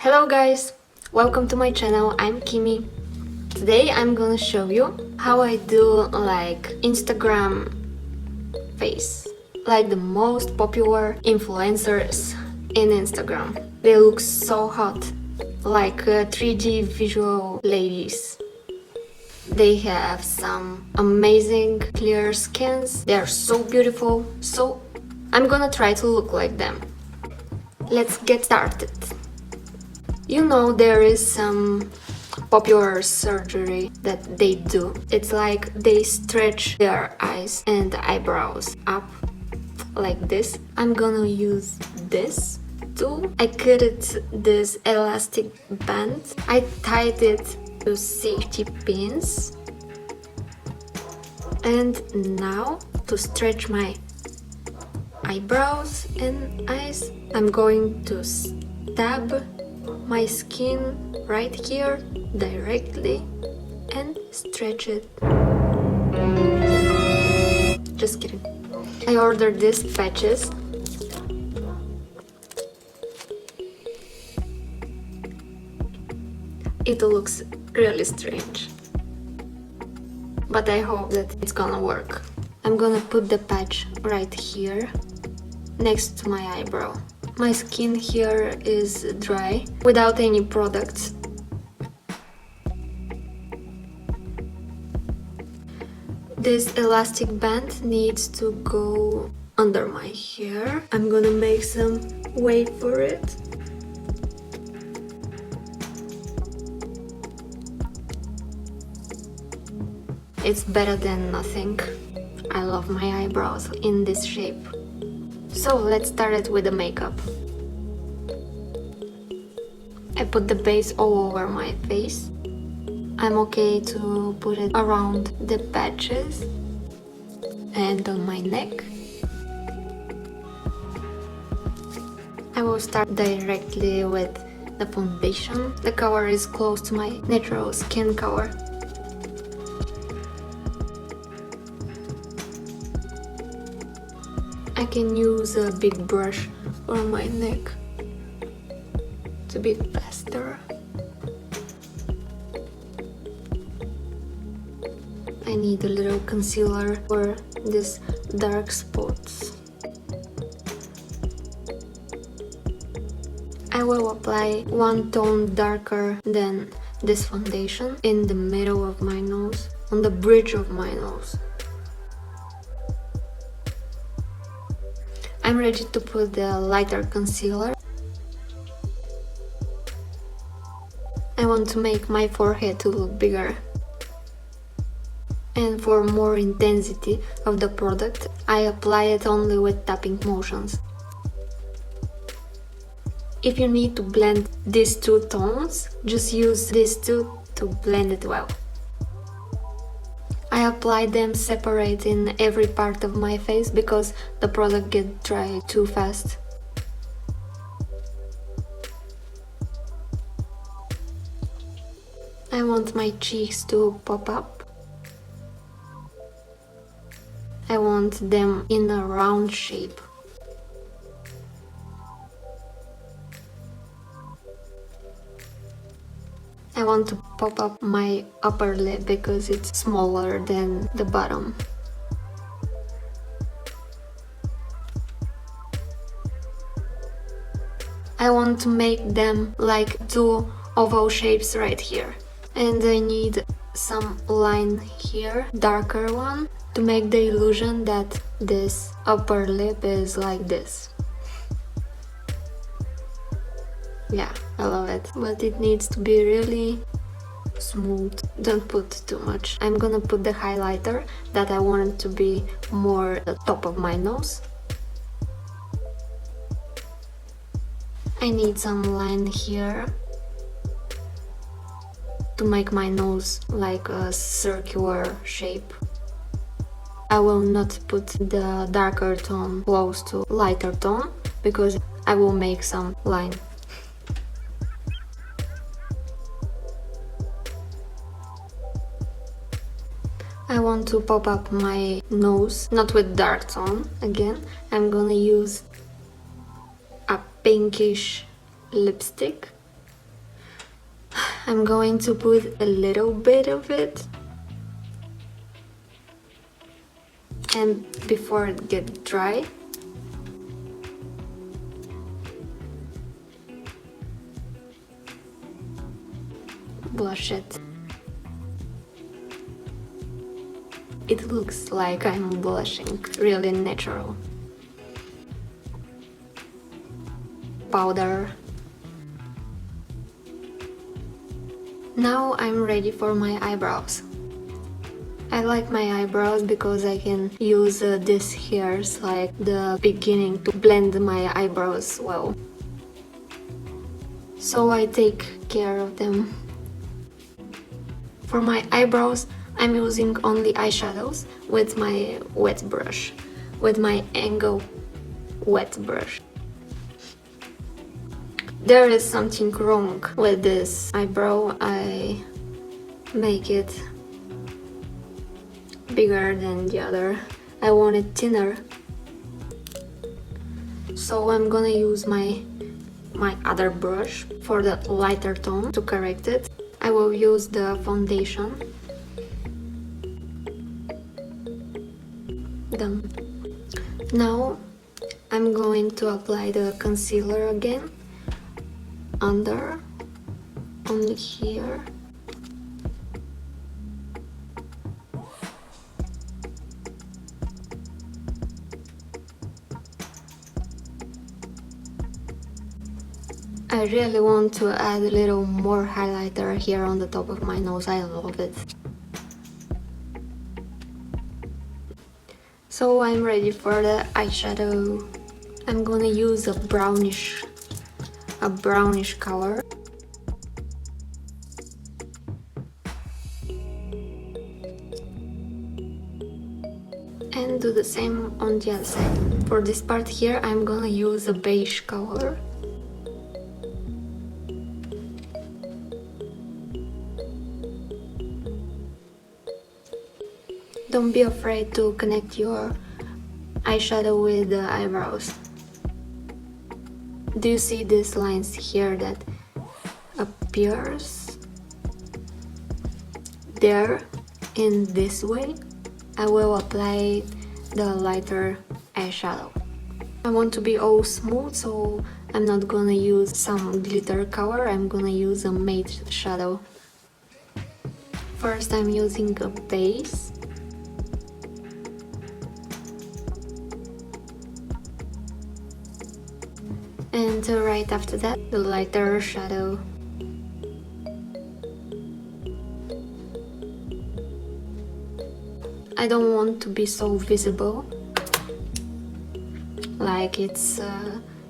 Hello guys, welcome to my channel. I'm Kimi. Today I'm gonna show you how I do like Instagram face, like the most popular influencers in Instagram. They look so hot, like 3D visual ladies. They have some amazing clear skins. They are so beautiful, so I'm gonna try to look like them. Let's get started. You know, there is some popular surgery that they do. It's like they stretch their eyes and eyebrows up like this. I'm gonna use this tool. I cut this elastic band. I tied it to safety pins. And now to stretch my eyebrows and eyes, I'm going to stab my skin right here directly and stretch it. Just kidding. I ordered these patches. It looks really strange, but I hope that it's gonna work. I'm gonna put the patch right here next to my eyebrow. My skin here is dry, without any products. This elastic band needs to go under my hair. I'm gonna make some way for it. It's better than nothing. I love my eyebrows in this shape. So let's start it with the makeup. I put the base all over my face. I'm okay to put it around the patches and on my neck. I will start directly with the foundation. The color is close to my natural skin color. I can use a big brush on my neck to be faster. I need a little concealer for these dark spots. I will apply one tone darker than this foundation in the middle of my nose, on the bridge of my nose. I'm ready to put the lighter concealer. I want to make my forehead to look bigger. And for more intensity of the product, I apply it only with tapping motions. If you need to blend these two tones, just use these two to blend it well. I apply them separate in every part of my face because the product gets dry too fast. I want my cheeks to pop up. I want them in a round shape. I want to pop up my upper lip because it's smaller than the bottom. I want to make them like two oval shapes right here. And I need some line here, darker one, to make the illusion that this upper lip is like this. Yeah, I love it, but it needs to be really smooth. Don't put too much. I'm gonna put the highlighter that I want it to be more the top of my nose. I need some line here to make my nose like a circular shape. I will not put the darker tone close to lighter tone because I will make some line. I want to pop up my nose, not with dark tone again. I'm gonna use a pinkish lipstick I'm going to put a little bit of it, and before it gets dry, blush it. It looks like I'm blushing, really natural. Powder. Now I'm ready for my eyebrows. I like my eyebrows because I can use these hairs like the beginning to blend my eyebrows well. So I take care of them. For my eyebrows, I'm using only eyeshadows with my wet brush, with my Angle wet brush. There is something wrong with this eyebrow. I make it bigger than the other. I want it thinner. So I'm gonna use my other brush for the lighter tone to correct it. I will use the foundation. Done. Now I'm going to apply the concealer again, under, only here. I really want to add a little more highlighter here on the top of my nose. I love it. So I'm ready for the eyeshadow. I'm gonna use a brownish color. And do the same on the other side. For this part here, I'm gonna use a beige color. Don't be afraid to connect your eyeshadow with the eyebrows. Do you see these lines here that appears there in this way? I will apply the lighter eyeshadow. I want to be all smooth, so I'm not gonna use some glitter color, I'm gonna use a matte shadow. First I'm using a base. And right after that, the lighter shadow. I don't want to be so visible, like it's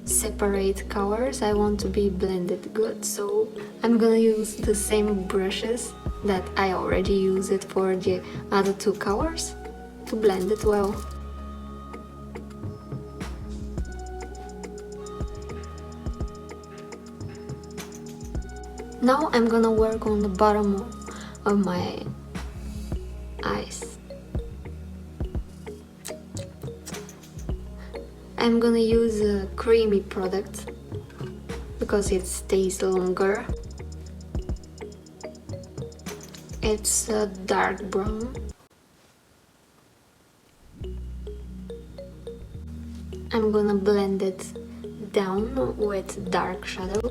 separate colors. I want to be blended good, so I'm gonna use the same brushes that I already used for the other two colors to blend it well. Now I'm gonna work on the bottom of my eyes. I'm gonna use a creamy product because it stays longer. It's a dark brown. I'm gonna blend it down with dark shadow.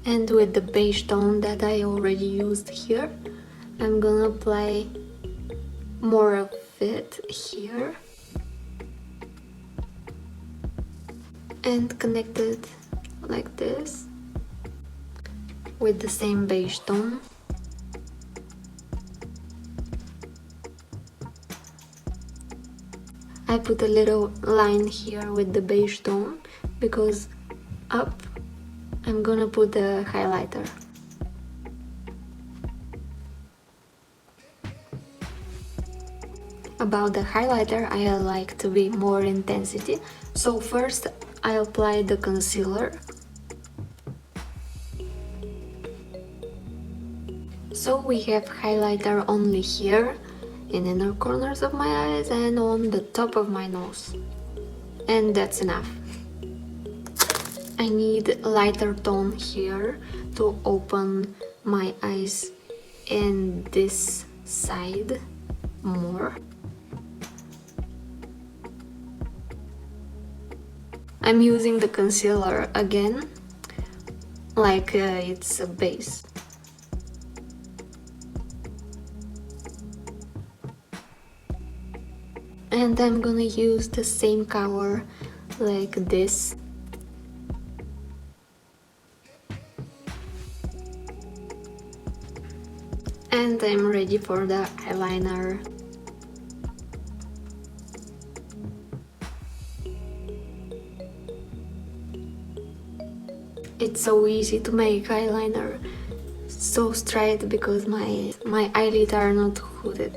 And with the beige tone that I already used here, I'm gonna apply more of it here and connect it like this with the same beige tone. I put a little line here with the beige tone because up I'm gonna put the highlighter. About the highlighter, I like to be more intensity, so first I apply the concealer. So we have highlighter only here, in inner corners of my eyes and on the top of my nose. And that's enough. I need lighter tone here to open my eyes and this side more. I'm using the concealer again, like it's a base. And I'm gonna use the same color like this. And I'm ready for the eyeliner. It's so easy to make eyeliner so straight because my eyelids are not hooded.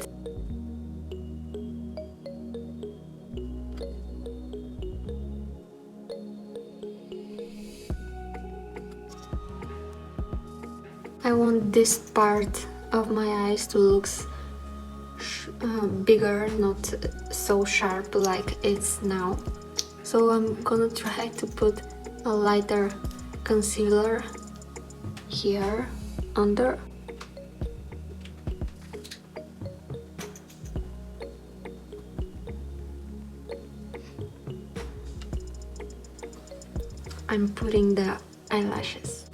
I want this part of my eyes to look bigger, not so sharp like it's now. So I'm gonna try to put a lighter concealer here under. I'm putting the eyelashes.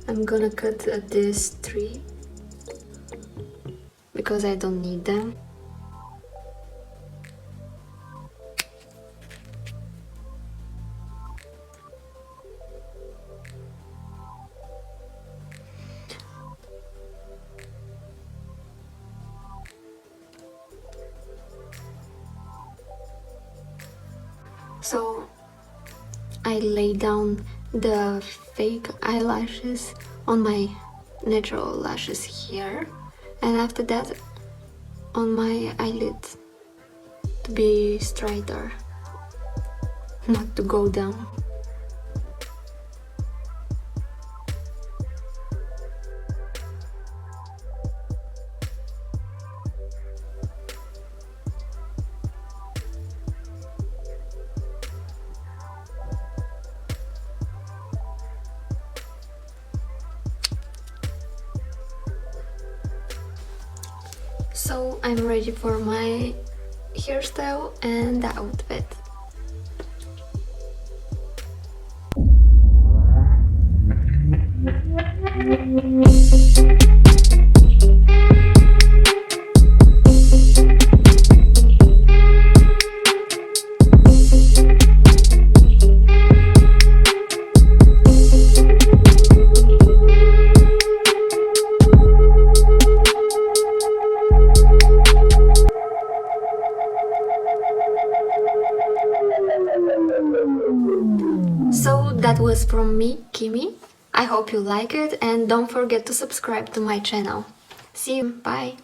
I'm gonna cut these 3 because I don't need them. So I lay down the fake eyelashes on my natural lashes here, and after that on my eyelids to be straighter, not to go down. So I'm ready for my hairstyle and the outfit. So that was from me, Kimi. I hope you like it and don't forget to subscribe to my channel. See you, bye!